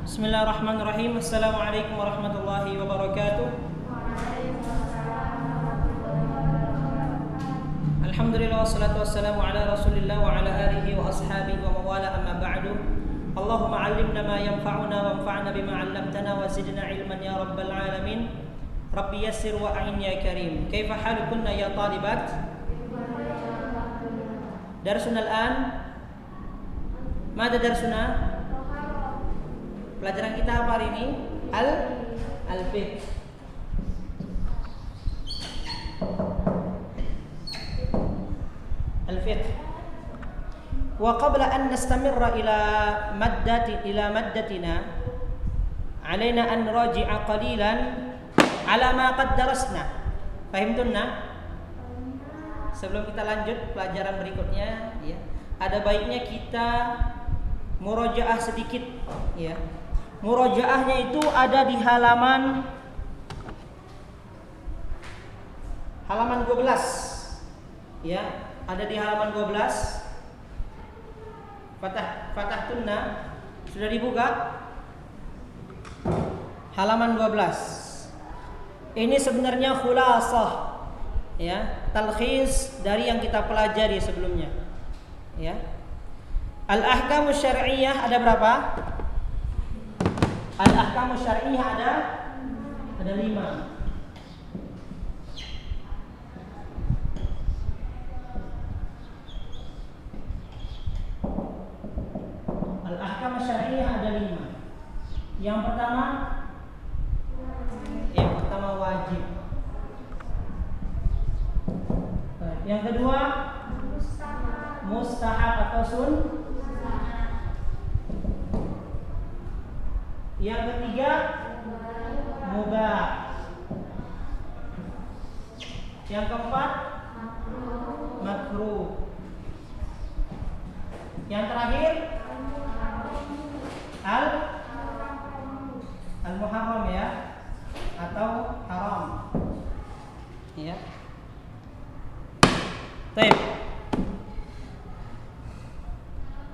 Bismillahirrahmanirrahim. Assalamualaikum warahmatullahi wabarakatuh. Alhamdulillah wassalatu wassalamu ala Rasulillah wa ala alihi wa ashabihi wa mawala amma ba'du. Allahumma 'allimna ma yanfa'una wanfa'na bima 'allamtana wa zidna 'ilman ya rabbal alamin. Rabbi yassir wa a'in ya karim. Kaifa halukunna ya talibat? Darsuna al-an. Mada darsuna? Pelajaran kita apa hari ini? Al-fiqh. Al-fiqh. Wa qabla an nastamirra ila maddatina, alaina an nuraji'a qalilan ala ma qad darasna. Fahimtunna? Sebelum kita lanjut pelajaran berikutnya, ya, ada baiknya kita murajaah sedikit, ya. Murajaahnya itu ada di halaman 12. Ya, ada di halaman 12. Fatah tunna sudah dibuka? Halaman 12. Ini sebenarnya khulasah, ya, talkhis dari yang kita pelajari sebelumnya. Ya. Al-ahkamu syar'iyyah ada berapa? Al-ahkamu syar'iyyah ada 5. Al-ahkamu syar'iyyah ada 5. Yang pertama wajib. Yang kedua mustahab atau Yang ketiga mubah. Yang keempat makruh. Yang terakhir al-muharram, ya, atau haram. Ya. Baik.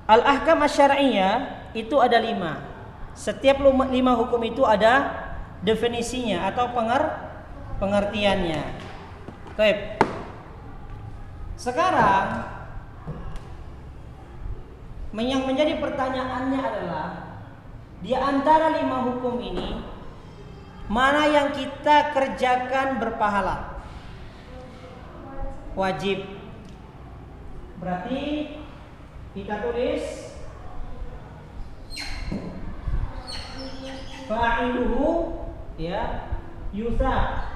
Al-ahkam asy-syar'iyyah itu ada 5. Setiap 5 hukum itu ada definisinya atau pengertiannya. Baik. Sekarang yang menjadi pertanyaannya adalah di antara 5 hukum ini mana yang kita kerjakan berpahala? Wajib. Berarti kita tulis fa'iluhu, ya, yusab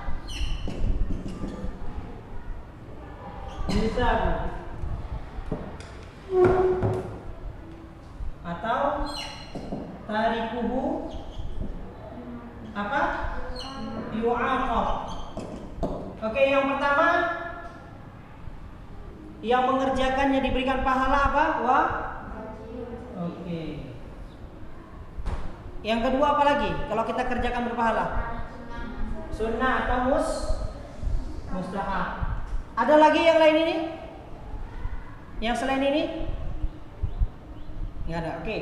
atau tarikuhu apa? Yu'aqab. Oke, yang pertama yang mengerjakannya diberikan pahala apa? Oke. Yang kedua apa lagi? Kalau kita kerjakan berpahala? Sunnah atau mustahab. Ada lagi yang lain ini? Yang selain ini? Enggak ada. Oke.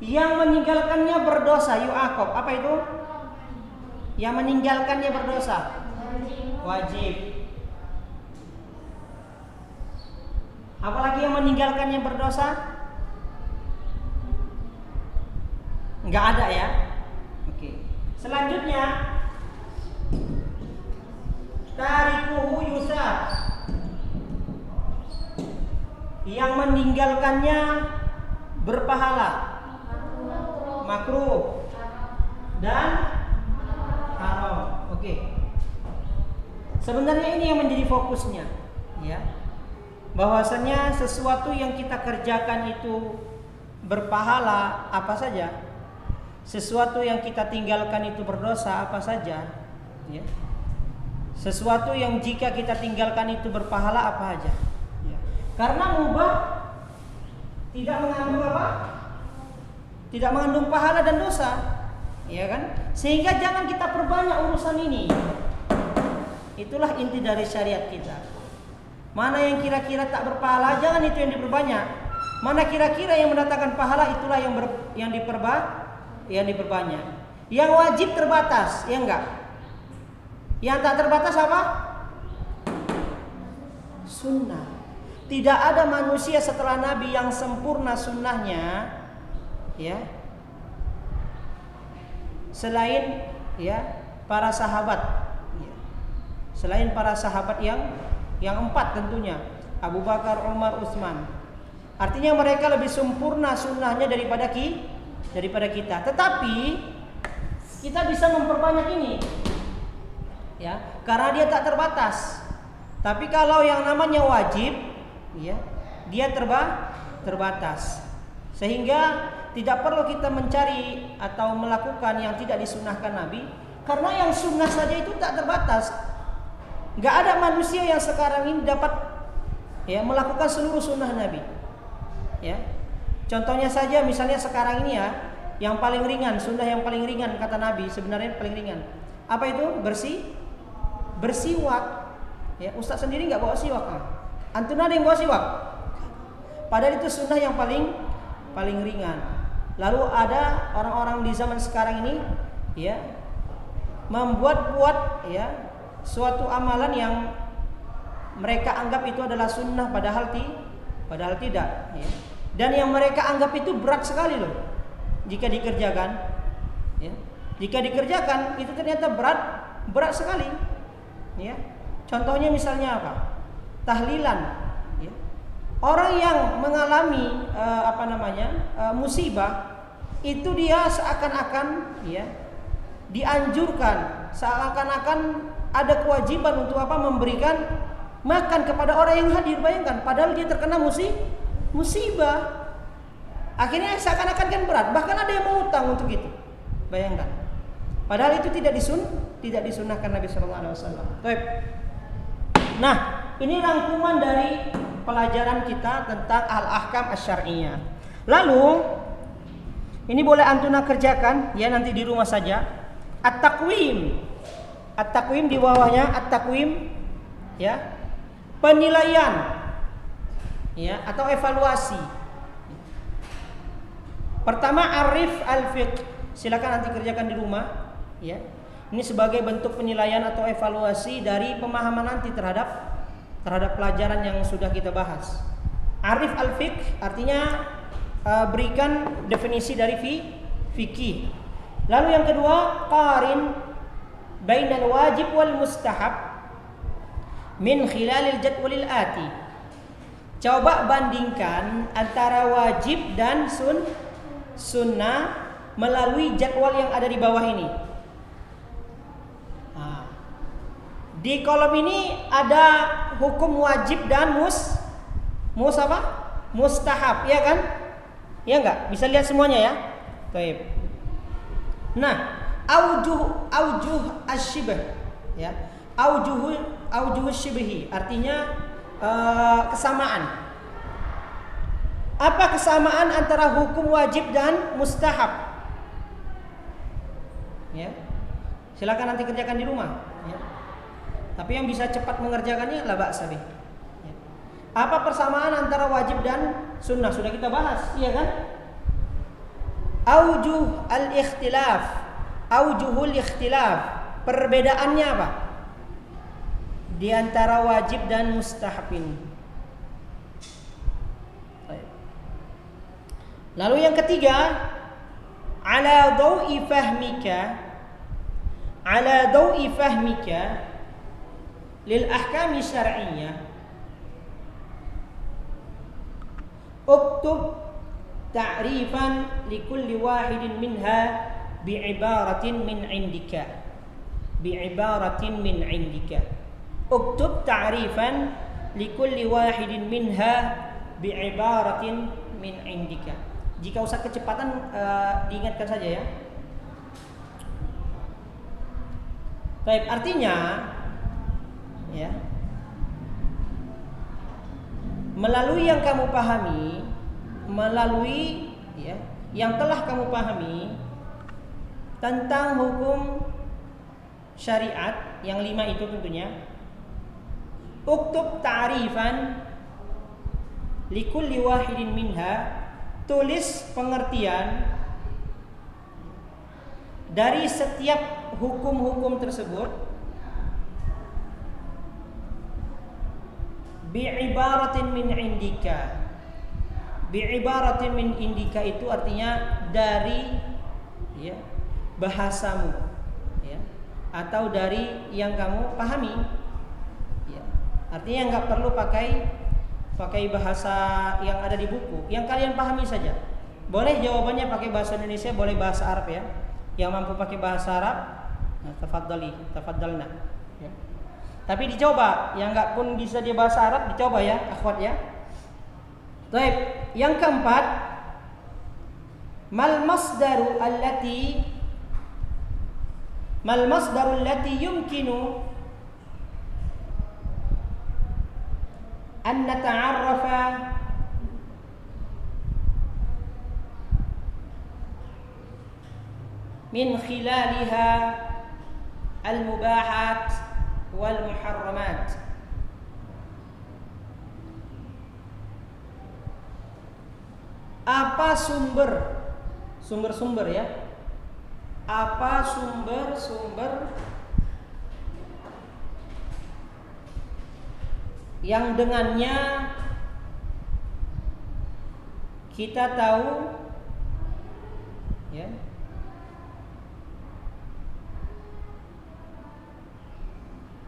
Yang meninggalkannya berdosa, yu'aqab. Apa itu? Yang meninggalkannya berdosa? Wajib. Apalagi yang meninggalkannya berdosa? Enggak ada, ya. Oke. Selanjutnya tarikuhu yusab. Yang meninggalkannya berpahala. Makruh dan haram. Oke. Sebenarnya ini yang menjadi fokusnya, ya. Bahwasanya sesuatu yang kita kerjakan itu berpahala apa saja, sesuatu yang kita tinggalkan itu berdosa apa saja, ya. Sesuatu yang jika kita tinggalkan itu berpahala apa saja, ya. Karena mubah tidak mengandung apa? Tidak mengandung pahala dan dosa, ya kan? Sehingga jangan kita perbanyak urusan ini. Itulah inti dari syariat kita. Mana yang kira-kira tak berpahala, jangan itu yang diperbanyak. Mana kira-kira yang mendatangkan pahala, itulah yang yang diperbanyak. Yang wajib terbatas, ya enggak? Yang tak terbatas apa? Sunnah. Tidak ada manusia setelah Nabi yang sempurna sunnahnya, ya, selain ya para sahabat, ya. Selain para sahabat yang 4 tentunya, Abu Bakar, Umar, Utsman. Artinya mereka lebih sempurna sunnahnya daripada kita. Tetapi kita bisa memperbanyak ini, ya, karena dia tak terbatas. Tapi kalau yang namanya wajib, ya, dia terbatas. Sehingga tidak perlu kita mencari atau melakukan yang tidak disunnahkan Nabi, karena yang sunnah saja itu tak terbatas. Gak ada manusia yang sekarang ini dapat, ya, melakukan seluruh sunnah Nabi, ya. Contohnya saja misalnya sekarang ini, ya, yang paling ringan, sunnah yang paling ringan kata Nabi, sebenarnya paling ringan. Apa itu? Bersiwak. Ya, Ustaz sendiri nggak bawa siwak. Antum ada yang bawa siwak? Padahal itu sunnah yang paling ringan. Lalu ada orang-orang di zaman sekarang ini, ya, membuat ya suatu amalan yang mereka anggap itu adalah sunnah, padahal tidak, ya. Dan yang mereka anggap itu berat sekali loh jika dikerjakan, ya. Jika dikerjakan itu ternyata berat sekali, ya. Contohnya misalnya apa? Tahlilan, ya. Orang yang mengalami musibah itu dia seakan-akan, ya, dianjurkan, seakan-akan ada kewajiban untuk apa? Memberikan makan kepada orang yang hadir. Bayangkan, padahal dia terkena musibah. Akhirnya seakan-akan kan berat. Bahkan ada yang mengutang untuk itu. Bayangkan. Padahal itu tidak disunahkan Nabi SAW. Baik. Nah, ini rangkuman dari pelajaran kita tentang al-ahkam asy-syar'iyyah. Lalu ini boleh antuna kerjakan, ya, nanti di rumah saja. At-taqwim. At-taqwim di bawahnya at-taqwim, ya. Penilaian, ya, atau evaluasi. Pertama, arif al-fiqh. Silakan nanti kerjakan di rumah, ya. Ini sebagai bentuk penilaian atau evaluasi dari pemahaman nanti terhadap pelajaran yang sudah kita bahas. Arif al-fiqh artinya berikan definisi dari fikih. Lalu yang kedua, qarin bainal wajib wal mustahab min khilalil jadwalil ati. Coba bandingkan antara wajib dan sunnah melalui jadwal yang ada di bawah ini. Nah, di kolom ini ada hukum wajib dan mustahab, ya kan? Ya enggak? Bisa lihat semuanya, ya. Baik. Nah, aujuh asyibh, ya. Aujuh syibhi artinya kesamaan. Apa kesamaan antara hukum wajib dan mustahab? Ya. Silakan nanti kerjakan di rumah, ya. Tapi yang bisa cepat mengerjakannya la ba'sa bih. Ya. Apa persamaan antara wajib dan sunnah? Sudah kita bahas, iya kan? Aujuh al-ikhtilaf. Aujuhul ikhtilaf. Perbedaannya apa? Di antara wajib dan mustahab ini. Lalu yang ketiga, ala dawi fahmika lil ahkam syar'iyyah uktub ta'rifan likulli wahidin minha bi'ibaratin min indika uktub ta'rifan likulli wahidin minha bi'ibaratin min indika. Jika usah kecepatan diingatkan saja, ya. Baik, artinya, ya, melalui yang kamu pahami, ya, yang telah kamu pahami tentang hukum syariat yang 5 itu tentunya, uktub ta'rifan likulli wahidin minha, tulis pengertian dari setiap hukum-hukum tersebut bi'ibaratin min indika. Bi'ibaratin min indika itu artinya dari ya, bahasamu ya, atau dari yang kamu pahami ya. Artinya nggak perlu pakai bahasa yang ada di buku, yang kalian pahami saja. Boleh jawabannya pakai bahasa Indonesia, boleh bahasa Arab ya. Yang mampu pakai bahasa Arab, nah, tafadhalna ya. Tapi dicoba, yang nggak pun bisa dia bahasa Arab dicoba ya, akhwat ya. Baik, yang keempat, mal masdaru allati yumkinu an nata'arrafa min khilaliha al-mubahat wal muharramat. Apa sumber-sumber ya? Apa sumber-sumber yang dengannya kita tahu ya,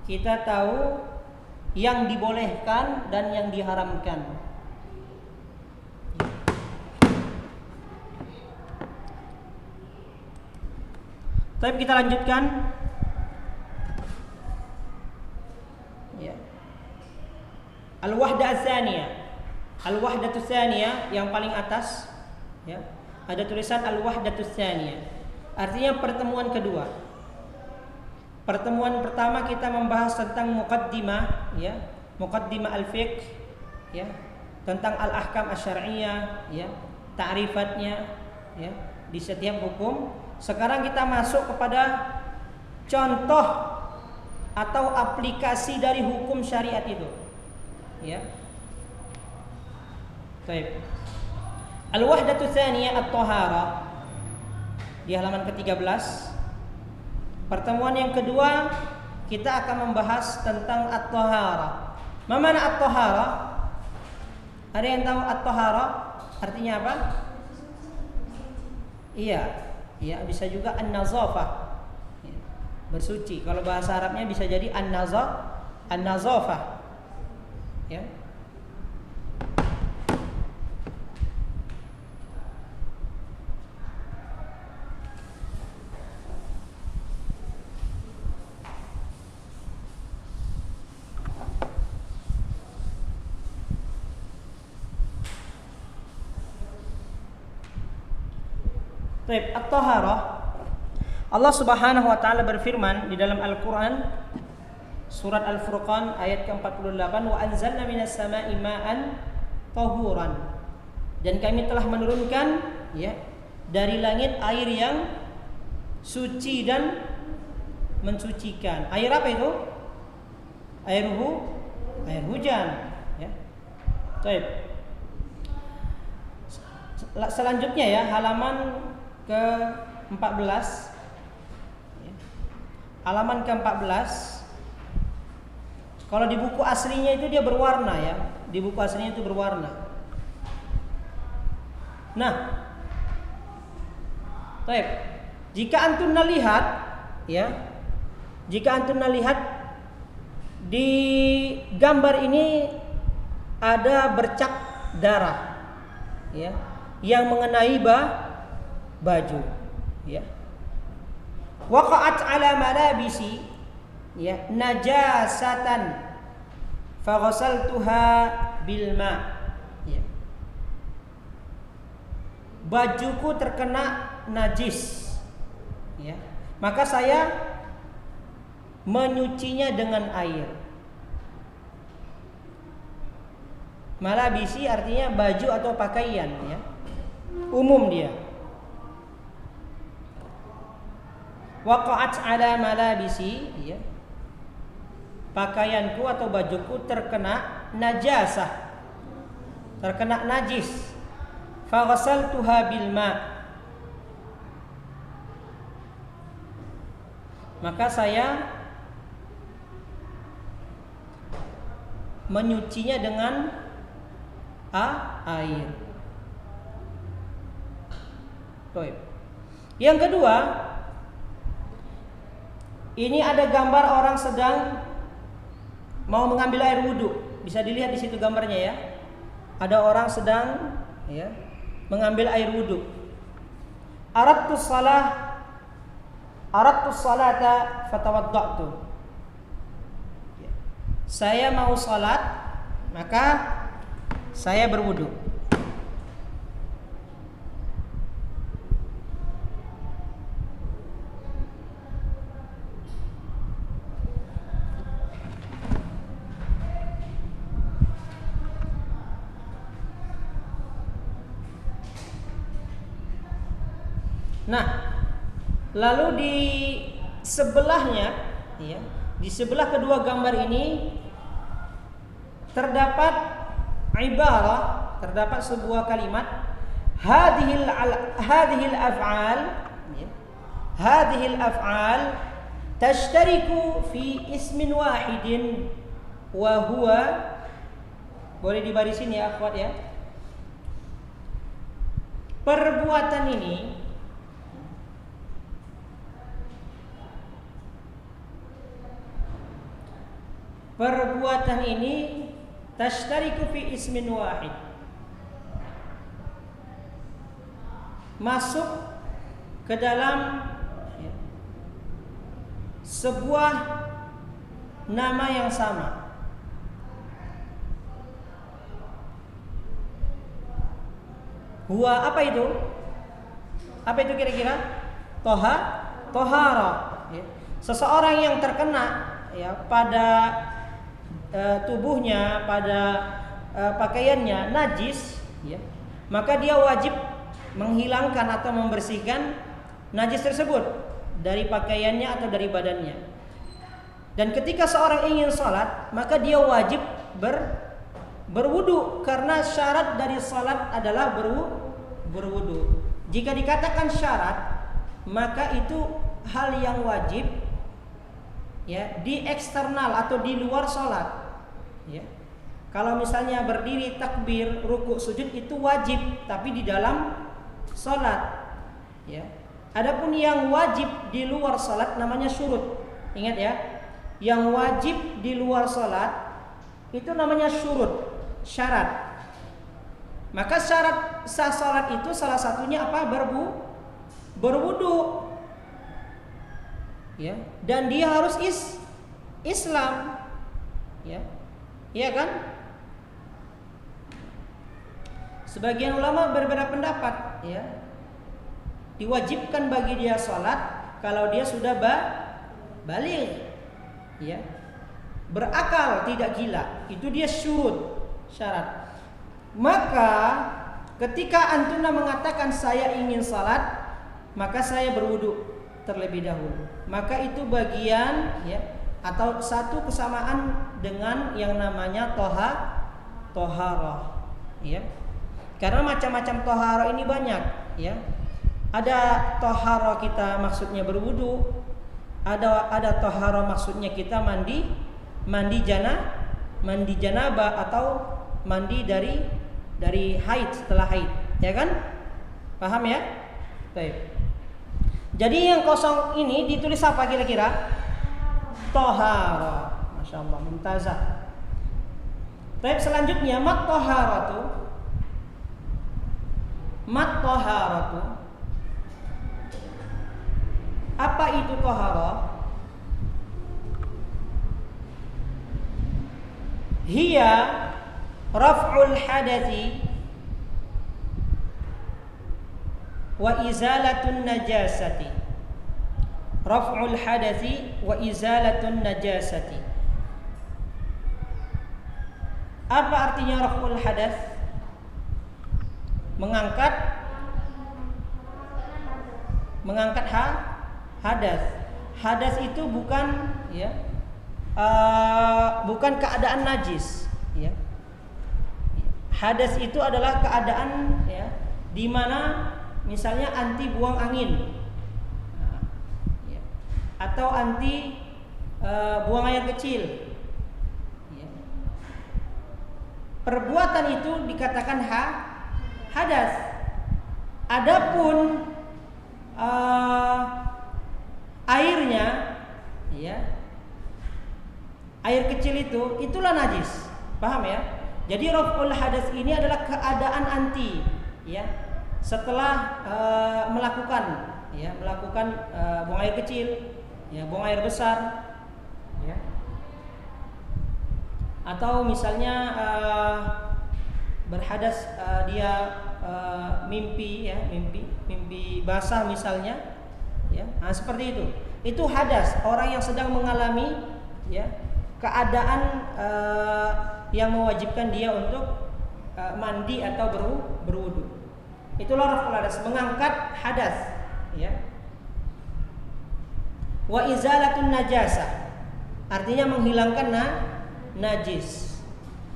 kita tahu yang dibolehkan dan yang diharamkan. Tapi kita lanjutkan. Ya. Al-wahdah ats-tsaniyah. Al-wahdatu tsaniyah yang paling atas ya. Ada tulisan al-wahdatu tsaniyah. Artinya pertemuan kedua. Pertemuan pertama kita membahas tentang muqaddimah ya, muqaddimah al-fiqh ya, tentang al-ahkam asy-syar'iyyah ya, ta'rifatnya ya di setiap hukum. Sekarang kita masuk kepada contoh atau aplikasi dari hukum syariat itu. Ya. Baik. Al-wahdatu tsaniyah at-taharah. Di halaman ke-13. Pertemuan yang kedua kita akan membahas tentang at-taharah. Ma mana at-taharah? Ada yang tahu at-taharah artinya apa? Iya. Ya, bisa juga an-nazafah. Ya, bersuci. Kalau bahasa Arabnya bisa jadi an-nazafah. Ya. Baik, at-taharah. Allah Subhanahu wa taala berfirman di dalam Al-Qur'an surat Al-Furqan ayat ke-48, wa anzalna minas sama'i ma'an tahuran. Dan kami telah menurunkan ya dari langit air yang suci dan mensucikan. Air apa itu? Air hujan ya. Baik. Selanjutnya ya, halaman ke-14 ya. Halaman ke-14. Kalau di buku aslinya itu dia berwarna ya. Di buku aslinya itu berwarna. Nah, baik. Jika antum lihat ya, jika antum lihat di gambar ini ada bercak darah ya yang mengenai baju ya. Waqa'at ala malabisi ya najasatan faghasaltuha bil ma ya. Bajuku terkena najis ya, maka saya menyucinya dengan air. Malabisi artinya baju atau pakaian ya, umum dia. Waqa'at ala malabisi ya, pakaianku atau bajuku terkena najasah, terkena najis. Faghasaltuha bil ma, maka saya menyucinya dengan air. Baik. Yang kedua, ini ada gambar orang sedang mau mengambil air wudhu. Bisa dilihat di situ gambarnya ya. Ada orang sedang ya mengambil air wudhu. Aradtu salata fatawadda'tu. Saya mau salat, maka saya berwudu. Nah, lalu di sebelahnya, ya, di sebelah kedua gambar ini terdapat ibarah, terdapat sebuah kalimat hadhil af'al, ya, hadhil af'al tashtariku fi ismin wahidin wa huwa, boleh dibarisin ya akhwat ya. Perbuatan ini tashtariku fi ismin wahid, masuk ke dalam sebuah nama yang sama. Huwa, apa itu? Apa itu kira-kira? Tohara. Seseorang yang terkena ya pada tubuhnya, pada pakaiannya najis, ya, maka dia wajib menghilangkan atau membersihkan najis tersebut dari pakaiannya atau dari badannya. Dan ketika seorang ingin salat, maka dia wajib berwudu, karena syarat dari salat adalah berwudu. Jika dikatakan syarat, maka itu hal yang wajib ya di eksternal atau di luar salat. Ya. Kalau misalnya berdiri, takbir, rukuk, sujud itu wajib, tapi di dalam salat. Ya. Adapun yang wajib di luar salat namanya syurut. Ingat ya, yang wajib di luar salat itu namanya syurut, syarat. Maka syarat sah salat itu salah satunya apa? Berwudu. Ya, dan dia harus Islam. Ya. Iya kan? Sebagian ulama berbeda pendapat, ya. Diwajibkan bagi dia salat kalau dia sudah baligh, ya. Berakal, tidak gila. Itu dia syurut, syarat. Maka ketika antuna mengatakan saya ingin salat, maka saya berwudu terlebih dahulu. Maka itu bagian ya atau satu kesamaan dengan yang namanya toharah, ya. Karena macam-macam toharah ini banyak, ya. Ada toharah kita maksudnya berwudu, ada toharah maksudnya kita mandi janabah atau mandi dari haid, setelah haid, ya kan? Paham ya? Baik. Jadi yang kosong ini ditulis apa kira-kira? Tohara. Masya Allah, mumtazah. Baik, selanjutnya mat toharatu. Apa itu tohara? Hiya raf'ul hadathi wa izalatun najasati. Raf'ul hadathi wa izalatun najasati. Apa artinya raf'ul hadath? Mengangkat hadas. Hadas itu bukan ya bukan keadaan najis, ya. Hadas itu adalah keadaan ya di mana misalnya anti buang angin. atau anti buang air kecil. Ya. Perbuatan itu dikatakan hadas. Adapun airnya, ya, air kecil itulah najis. Paham ya? Jadi raf'ul hadas ini adalah keadaan anti, ya. Setelah melakukan buang air kecil, ya, buang air besar, ya. Atau misalnya berhadas, dia mimpi basah misalnya, ya. Nah, seperti itu. Itu hadas, orang yang sedang mengalami, ya, keadaan yang mewajibkan dia untuk mandi atau berwudu. Itulah raf'ul hadas, mengangkat hadas, ya. Wa izalatun najasah, artinya menghilangkan najis.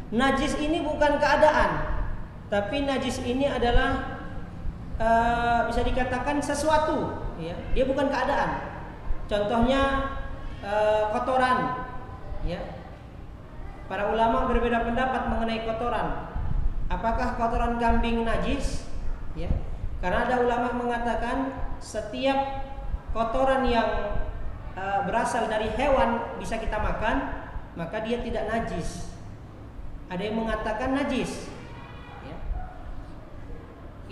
Najis ini bukan keadaan, tapi najis ini adalah bisa dikatakan sesuatu, ya. Dia bukan keadaan. Contohnya kotoran, ya. Para ulama berbeda pendapat mengenai kotoran. Apakah kotoran kambing najis? Ya. Karena ada ulama mengatakan setiap kotoran yang berasal dari hewan bisa kita makan, maka dia tidak najis. Ada yang mengatakan najis. Ya.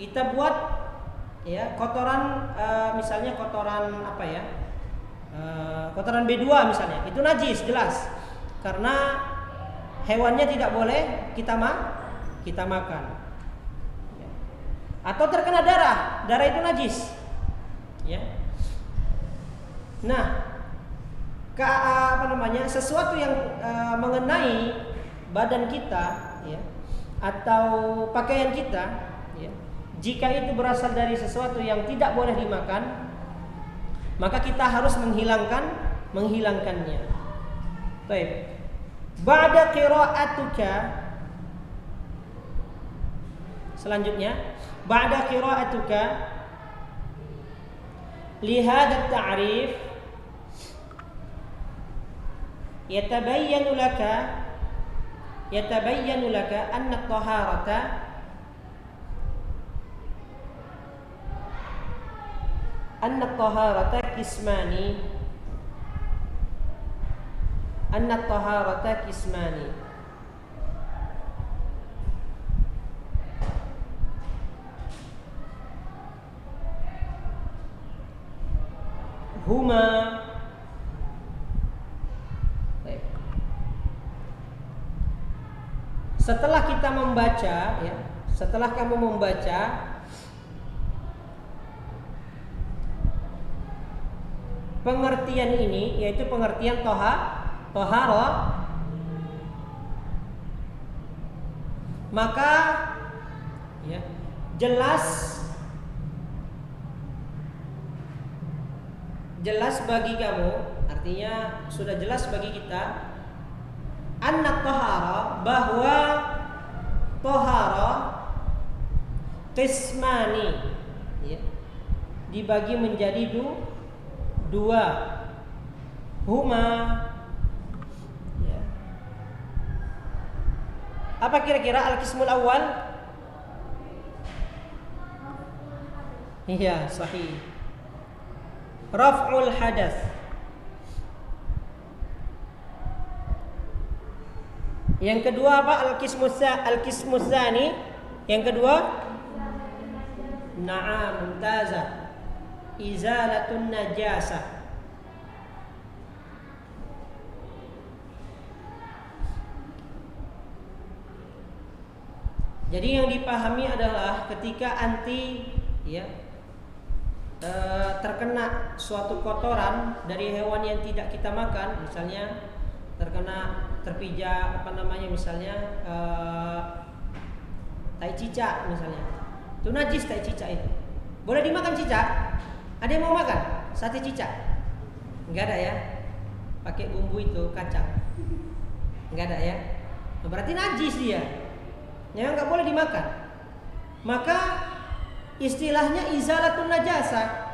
Kita buat, ya, kotoran, misalnya kotoran apa ya? Kotoran B2 misalnya, itu najis jelas. Karena hewannya tidak boleh kita makan. Ya. Atau terkena darah itu najis. Ya. Nah, sesuatu yang mengenai badan kita, ya, atau pakaian kita, ya, jika itu berasal dari sesuatu yang tidak boleh dimakan, maka kita harus menghilangkannya. Baik. Ba'da qira'atuka, selanjutnya, ba'da qira'atuka li hadha at-ta'rif yatabayyanu laka anna at-taharata kismani huma. Setelah kita membaca, ya, setelah kamu membaca pengertian ini, yaitu pengertian tohara, maka, ya, jelas bagi kamu, artinya sudah jelas bagi kita, anna tohara, bahwa tohara qismani, ya, dibagi menjadi dua. Huma, ya. Apa kira-kira al-qismul awal? Iya, sahih. Raf'ul hadas. Yang kedua apa? Al-qismus tsani. Yang kedua, na'am, mumtazah. Izalatun najasah. Jadi yang dipahami adalah ketika anti, ya, terkena suatu kotoran dari hewan yang tidak kita makan, misalnya terpijak misalnya tai cicak misalnya, itu najis. Tai cicak itu boleh dimakan. Cicak, ada yang mau makan sate cicak? Enggak ada, ya. Pakai bumbu itu kacang, enggak ada, ya. Berarti najis dia, yang enggak boleh dimakan. Maka istilahnya izalatun najasah,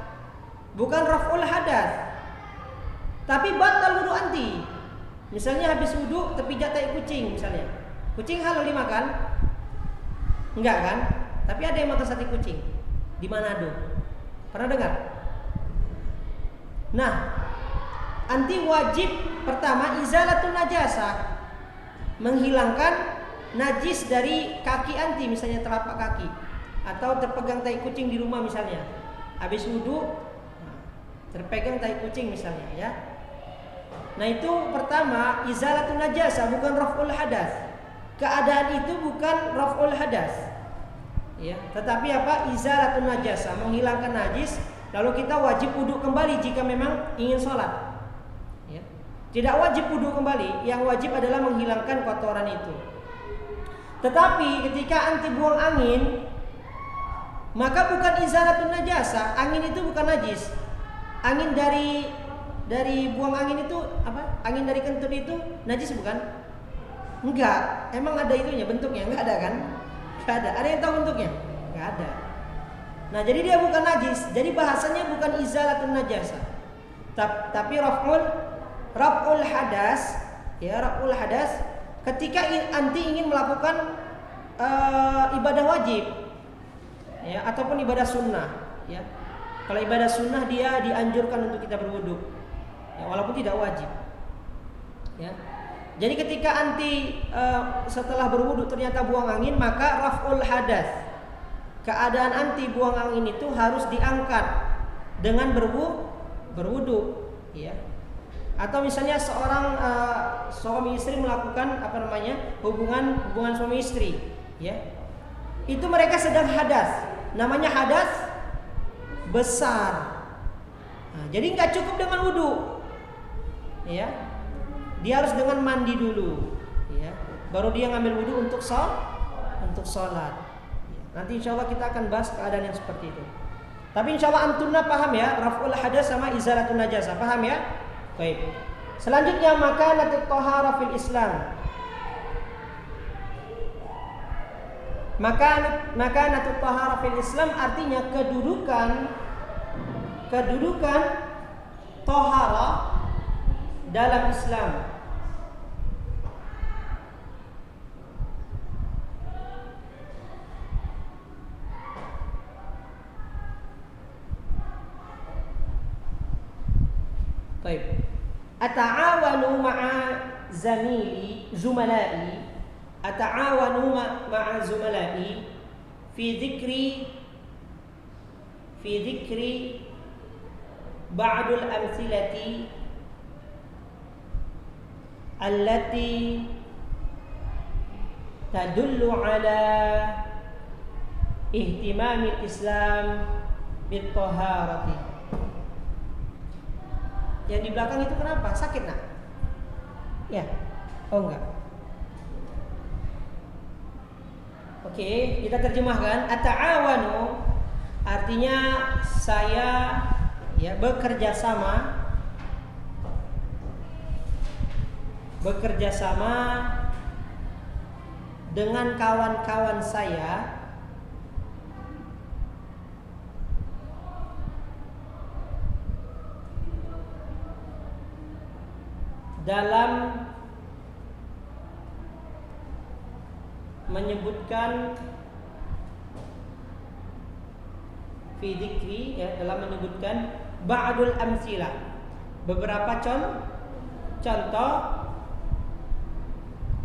bukan raf'ul hadas. Tapi batal wudu anti. Misalnya habis wudu terpijak tai kucing misalnya. Kucing halal dimakan? Enggak kan? Tapi ada yang makan sate kucing di Manado. Pernah dengar? Nah, anti wajib pertama izalatun najasah. Menghilangkan najis dari kaki anti, misalnya telapak kaki atau terpegang tai kucing di rumah misalnya. Habis wudu terpegang tai kucing misalnya ya. Nah, itu pertama izalatun najasah, bukan raf'ul hadas. Keadaan itu bukan raf'ul hadas. Ya, tetapi apa? Izalatun najasah, menghilangkan najis, lalu kita wajib wudu kembali jika memang ingin sholat. Ya. Tidak wajib wudu kembali, yang wajib adalah menghilangkan kotoran itu. Tetapi ketika anti buang angin, maka bukan izalatun najasah, angin itu bukan najis. Angin dari buang angin itu apa? Angin dari kentut itu najis bukan? Enggak. Emang ada itunya bentuknya? Enggak ada kan? Enggak ada. Ada yang tahu bentuknya? Enggak ada. Nah, jadi dia bukan najis. Jadi bahasanya bukan izalatun najasah. Tapi raf'ul hadas, ya, raf'ul hadas ketika anti ingin melakukan ibadah wajib. Ya, ataupun ibadah sunnah, ya. Kalau ibadah sunnah dia dianjurkan untuk kita berwudu. Ya, walaupun tidak wajib. Ya. Jadi ketika anti setelah berwudu ternyata buang angin, maka raf'ul hadas, keadaan anti buang angin itu harus diangkat dengan berwudu, ya. Atau misalnya seorang suami istri melakukan hubungan suami istri, ya. Itu mereka sedang hadas, namanya hadas besar. Nah, jadi nggak cukup dengan wudu, ya. Dia harus dengan mandi dulu, ya. Baru dia ngambil wudu untuk sholat. Nanti insya Allah kita akan bahas keadaan yang seperti itu. Tapi insya Allah antunna paham ya, raf'ul hadas sama izalatun najasah, paham ya? Baik. Selanjutnya makanatut thahara fil Islam. Makanatut thahara fil Islam artinya kedudukan thahara dalam Islam. Baik. Ata'awanu ma'a zumala'i fi dhikri ba'dul amthilati allati tadullu ala ihtimamil Islam bit taharati. Yang di belakang itu kenapa? Sakit nak? Ya? Oh enggak. Oke, kita terjemahkan. Ata'awanu artinya saya bekerja sama dengan kawan-kawan saya dalam menyebutkan fi dzikri, ya, dalam menyebutkan ba'dul amsilah, beberapa contoh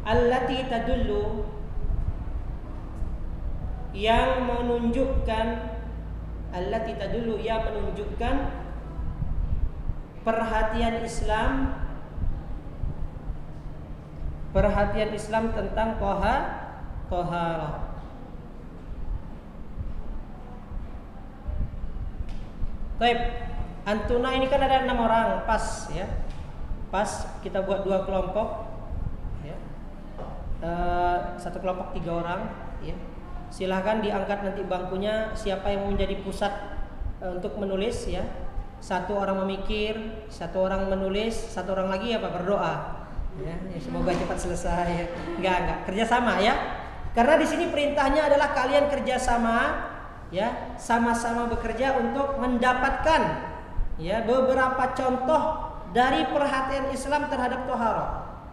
allati tadullu, yang menunjukkan perhatian Islam tentang taharah. Baik, antuna ini kan ada 6 orang, pas ya. Pas kita buat 2 kelompok, ya. Satu kelompok 3 orang, ya. Silahkan diangkat nanti bangkunya, siapa yang mau menjadi pusat untuk menulis, ya. 1 orang memikir, 1 orang menulis, 1 orang lagi berdoa. Ya, semoga cepat selesai. Ya. Enggak, kerjasama ya. Karena di sini perintahnya adalah kalian kerjasama, ya, sama-sama bekerja untuk mendapatkan, ya, beberapa contoh dari perhatian Islam terhadap toharoh.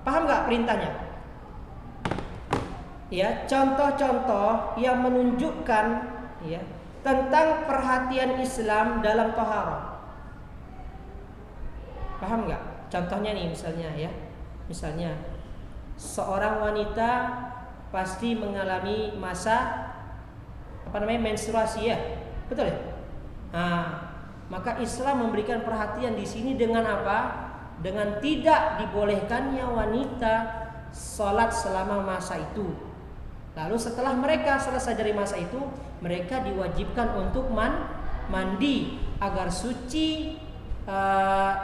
Paham nggak perintahnya? Ya, contoh-contoh yang menunjukkan ya tentang perhatian Islam dalam toharoh. Paham nggak? Contohnya nih misalnya ya, misalnya seorang wanita pasti mengalami masa menstruasi ya, betul ya? Nah, maka Islam memberikan perhatian di sini dengan apa? Dengan tidak dibolehkannya wanita sholat selama masa itu. Lalu setelah mereka selesai dari masa itu, mereka diwajibkan untuk mandi agar suci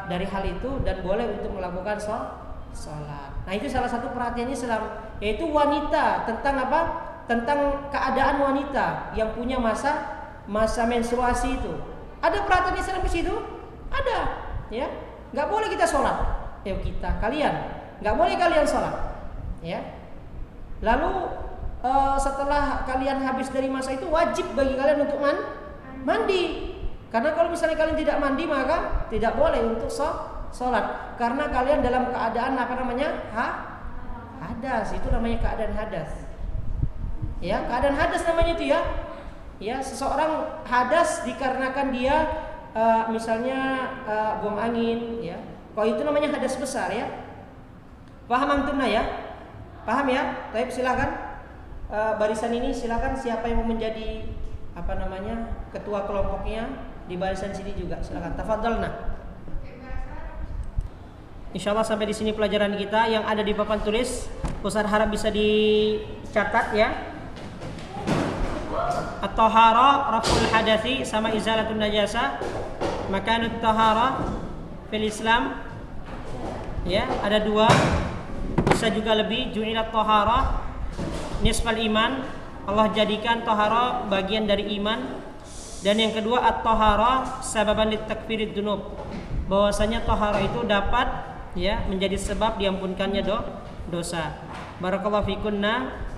dari hal itu dan boleh untuk melakukan sholat. Nah, itu salah satu perhatian Islam, yaitu wanita, tentang apa? Tentang keadaan wanita yang punya masa menstruasi itu. Ada perhatian Islam di situ? Ada, ya. Nggak boleh kita sholat. Kalian nggak boleh kalian sholat, ya. Lalu setelah kalian habis dari masa itu, wajib bagi kalian untuk mandi. Karena kalau misalnya kalian tidak mandi, maka tidak boleh untuk sholat. Karena kalian dalam keadaan hadas. Itu namanya keadaan hadas. Ya, keadaan hadas namanya itu ya. Ya, seseorang hadas dikarenakan dia misalnya buang angin, ya. Kalau itu namanya hadas besar ya. Paham antum ya? Paham ya? Baik, silakan. Barisan ini silakan, siapa yang mau menjadi ketua kelompoknya di barisan sini juga silakan. Tafadhalna. Insyaallah sampai di sini pelajaran kita yang ada di papan tulis. Ustaz harap bisa dicatat ya. At-tahara raf'ul hadathi sama izalatun najasa. Makanut tahara fil Islam. Ya, ada dua. Bisa juga lebih. Ju'ilat tahara nisfal iman. Allah jadikan tahara bagian dari iman. Dan yang kedua at-tahara sababan litakfirid dzunub. Bahwasanya tahara itu dapat ya menjadi sebab diampunkannya dosa. Barakallahu fikunna.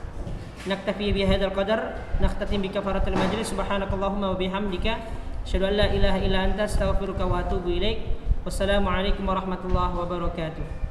Naktafi bihadzal qadar, nakhtatim bi kafaratil majlis. Subhanakallahumma wa bihamdika, asyhadu an la ilaha illa anta, astaghfiruka wa atubu ilaik. Wassalamu alaikum warahmatullahi wabarakatuh.